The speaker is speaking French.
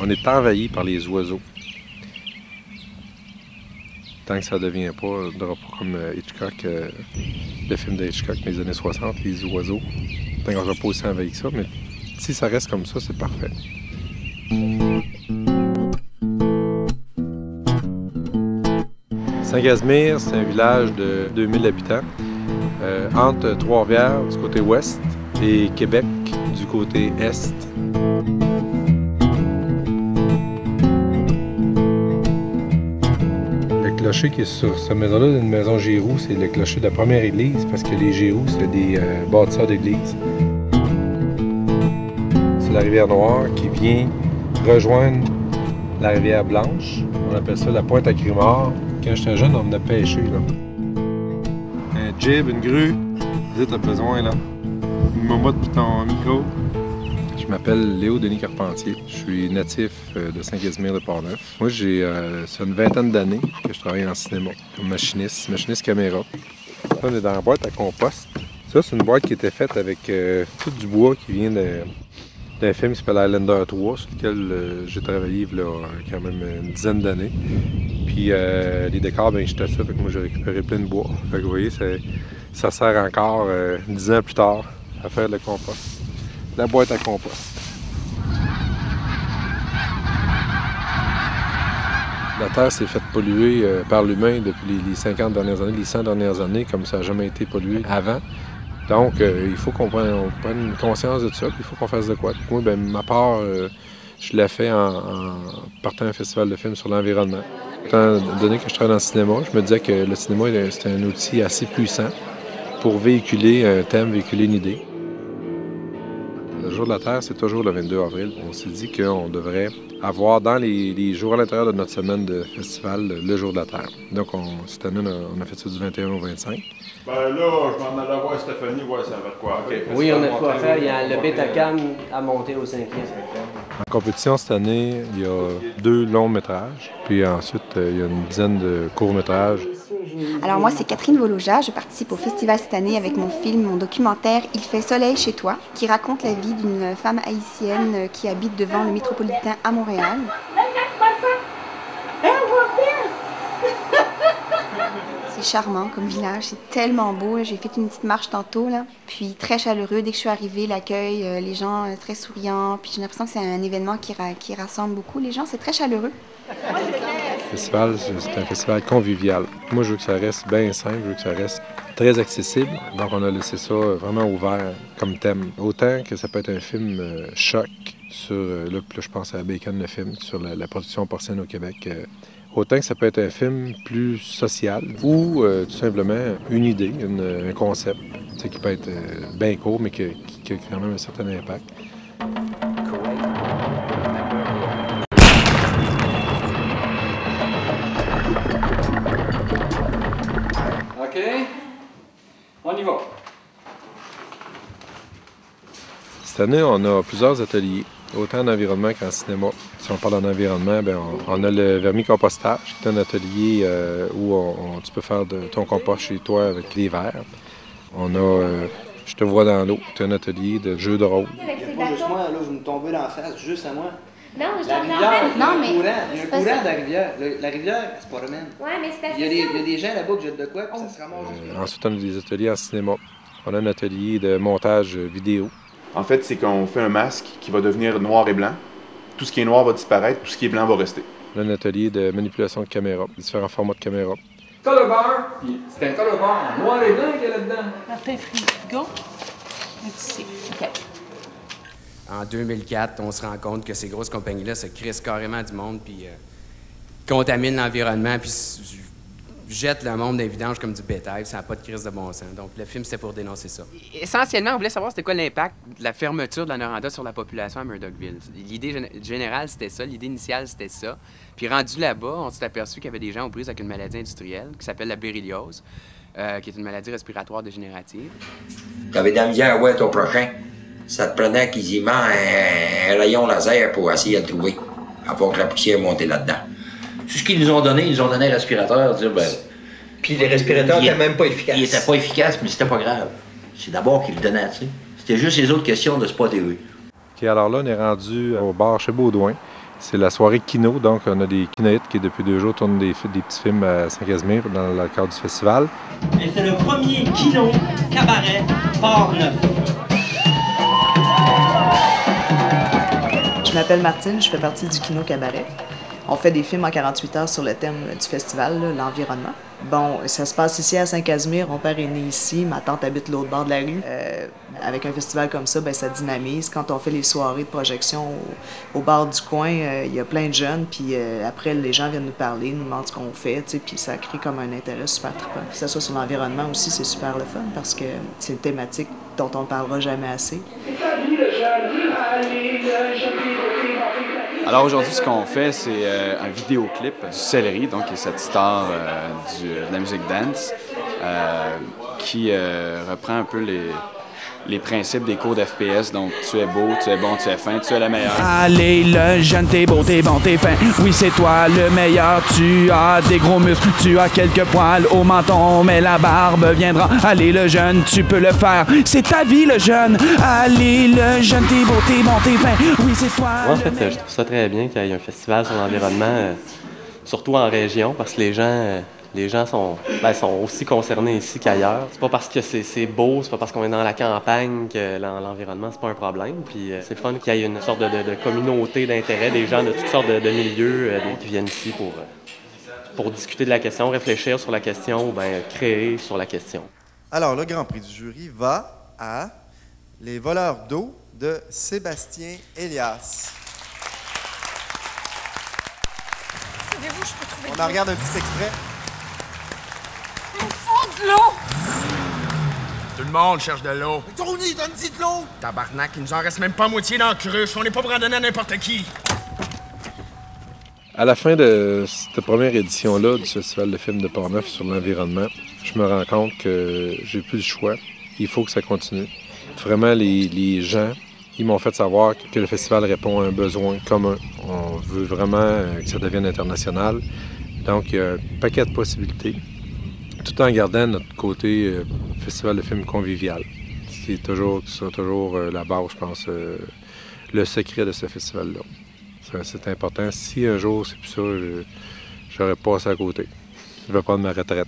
On est envahi par les oiseaux. Tant que ça ne devient pas, comme Hitchcock, le film de Hitchcock des années 60, les oiseaux. Tant qu'on ne sera pas aussi envahi que ça, mais si ça reste comme ça, c'est parfait. Saint-Casimir, c'est un village de 2000 habitants, entre Trois-Rivières du côté ouest et Québec du côté est. Le clocher qui est sur cette maison-là, une maison Giroux, c'est le clocher de la première église, parce que les Giroux, c'était des bâtisseurs d'église. C'est la rivière Noire qui vient rejoindre la rivière Blanche. On appelle ça la pointe à Grimard. Quand j'étais jeune, on venait pêcher, là. Un jib, une grue, tu as besoin, là. Une momotte pour ton micro. Je m'appelle Léo Denis Carpentier. Je suis natif de Saint-Casimir de Portneuf. Moi, c'est une vingtaine d'années que je travaille en cinéma, comme machiniste caméra. Là, on est dans la boîte à compost. Ça, c'est une boîte qui était faite avec tout du bois qui vient d'un film qui s'appelle Highlander 3, sur lequel j'ai travaillé il y a quand même une dizaine d'années. Puis les décors, ben j'étais ça, fait que moi j'ai récupéré plein de bois. Fait que vous voyez, ça sert encore 10 ans plus tard à faire le compost. La boîte à compost. La Terre s'est faite polluer par l'humain depuis les 50 dernières années, les 100 dernières années, comme ça n'a jamais été pollué avant. Donc, il faut qu'on prenne conscience de ça, puis il faut qu'on fasse de quoi. Moi, ben, ma part, je l'ai fait en partant un festival de films sur l'environnement. Étant donné que je travaille dans le cinéma, je me disais que le cinéma, c'était un outil assez puissant pour véhiculer un thème, véhiculer une idée. Le jour de la Terre, c'est toujours le 22 avril. On s'est dit qu'on devrait avoir dans les jours à l'intérieur de notre semaine de festival le jour de la Terre. Donc, cette année, on a fait ça du 21 au 25. Ben là, je m'en allais voir Stéphanie, voir ça va de quoi. Okay. Oui, on a de quoi faire. Il y a le Betacam à monter au 5e. En compétition cette année, il y a 2 longs métrages, puis ensuite, il y a une dizaine de courts métrages. Alors moi, c'est Catherine Voloja. Je participe au festival cette année avec mon film, mon documentaire « Il fait soleil chez toi », qui raconte la vie d'une femme haïtienne qui habite devant le métropolitain à Montréal. C'est charmant comme village, c'est tellement beau. J'ai fait une petite marche tantôt, là. Puis très chaleureux. Dès que je suis arrivée, l'accueil, les gens très souriants. Puis j'ai l'impression que c'est un événement qui rassemble beaucoup les gens. C'est très chaleureux. Le festival, c'est un festival convivial. Moi, je veux que ça reste bien simple, je veux que ça reste très accessible. Donc, on a laissé ça vraiment ouvert comme thème. Autant que ça peut être un film choc sur, là, je pense à Bacon, le film, sur la production porcine au Québec. Autant que ça peut être un film plus social ou tout simplement une idée, un concept, qui peut être bien court, mais qui a quand même un certain impact. OK, on y va. Cette année, on a plusieurs ateliers, autant en environnement qu'en cinéma. Si on parle d'environnement, on a le vermicompostage, qui est un atelier où tu peux faire de ton compost chez toi avec des verres. On a Je te vois dans l'eau, c'est un atelier de jeux de rôle. Pas juste moi, là, vous me tombez dans la face, juste à moi. Non, je la rivière, il y a non, un mais courant, il y a un courant de la rivière. La rivière, c'est pas romaine. Ouais, mais c'est parce que Il y a des gens là-bas qui jettent de quoi, puis ça se ramasse juste là. Ensuite, on a des ateliers en cinéma. On a un atelier de montage vidéo. En fait, c'est qu'on fait un masque qui va devenir noir et blanc. Tout ce qui est noir va disparaître, tout ce qui est blanc va rester. On a un atelier de manipulation de caméra, différents formats de caméra. Color bar, puis c'est un color bar en noir et blanc qu'il y a là-dedans. Martin Frigo. Ici. OK. En 2004, on se rend compte que ces grosses compagnies-là se crissent carrément du monde, puis contaminent l'environnement, puis jettent le monde dans les vidanges comme du bétail, ça n'a pas de crise de bon sens. Donc le film, c'était pour dénoncer ça. Essentiellement, on voulait savoir c'était quoi l'impact de la fermeture de la Noranda sur la population à Murdochville. L'idée générale, c'était ça. L'idée initiale, c'était ça. Puis rendu là-bas, on s'est aperçu qu'il y avait des gens aux prises avec une maladie industrielle qui s'appelle la béryliose, qui est une maladie respiratoire dégénérative. T'avais de la misère à voir ton prochain. Ça te prenait quasiment un rayon laser pour essayer de le trouver, avant que la poussière monte là-dedans. C'est ce qu'ils nous ont donné. Ils nous ont donné un respirateur. Dire, ben, puis les respirateurs n'étaient même pas efficaces. Ils n'étaient pas efficaces, mais c'était pas grave. C'est d'abord qu'ils le donnaient, tu sais. C'était juste les autres questions de spotter eux. OK, alors là, on est rendu au bar chez Baudouin. C'est la soirée Kino, donc on a des kinoïtes qui depuis 2 jours tournent des petits films à Saint-Casimir dans le cadre du festival. Et c'est le premier Kino Cabaret Port-Neuf. Je m'appelle Martine, je fais partie du Kino Cabaret. On fait des films en 48 heures sur le thème du festival, l'environnement. Bon, ça se passe ici à Saint-Casimir. Mon père est né ici, ma tante habite l'autre bord de la rue. Avec un festival comme ça, ben, ça dynamise. Quand on fait les soirées de projection au bar du coin, il y a plein de jeunes, puis après, les gens viennent nous parler, nous demandent ce qu'on fait, puis ça crée comme un intérêt super trippant. Que ça soit sur l'environnement aussi, c'est super le fun, parce que c'est une thématique dont on ne parlera jamais assez. Alors aujourd'hui, ce qu'on fait, c'est un vidéoclip du Céleri, donc qui est cette star de la musique dance, qui reprend un peu les principes des codes FPS. Donc, tu es beau, tu es bon, tu es fin, tu es le meilleur. Allez, le jeune, t'es beau, t'es bon, t'es fin. Oui, c'est toi le meilleur. Tu as des gros muscles, tu as quelques poils au menton, mais la barbe viendra. Allez, le jeune, tu peux le faire. C'est ta vie, le jeune. Allez, le jeune, t'es beau, t'es bon, t'es fin. Oui, c'est toi. Moi, en fait, je trouve ça très bien qu'il y ait un festival sur l'environnement, surtout en région, parce que les gens sont aussi concernés ici qu'ailleurs. C'est pas parce que c'est beau, c'est pas parce qu'on est dans la campagne que l'environnement, c'est pas un problème. Puis c'est le fun qu'il y ait une sorte de communauté d'intérêt, des gens de toutes sortes de milieux qui viennent ici pour discuter de la question, réfléchir sur la question ou bien créer sur la question. Alors, le Grand Prix du jury va à Les voleurs d'eau de Sébastien Elias. Savez-vous, je peux trouver On en regarde un petit extrait. de l'eau! Tout le monde cherche de l'eau. Tony, donne-y de l'eau! Tabarnak, il nous en reste même pas moitié dans la cruche. On n'est pas pour en donner à n'importe qui. À la fin de cette première édition-là du Festival de films de Port-Neuf sur l'environnement, je me rends compte que j'ai plus le choix. Il faut que ça continue. Vraiment, les gens, ils m'ont fait savoir que le festival répond à un besoin commun. On veut vraiment que ça devienne international. Donc, il y a un paquet de possibilités, tout en gardant notre côté festival de films convivial, ce qui sera toujours la base, je pense, le secret de ce festival-là. C'est important. Si un jour c'est plus ça, j'aurais passé à côté. Je vais prendre ma retraite.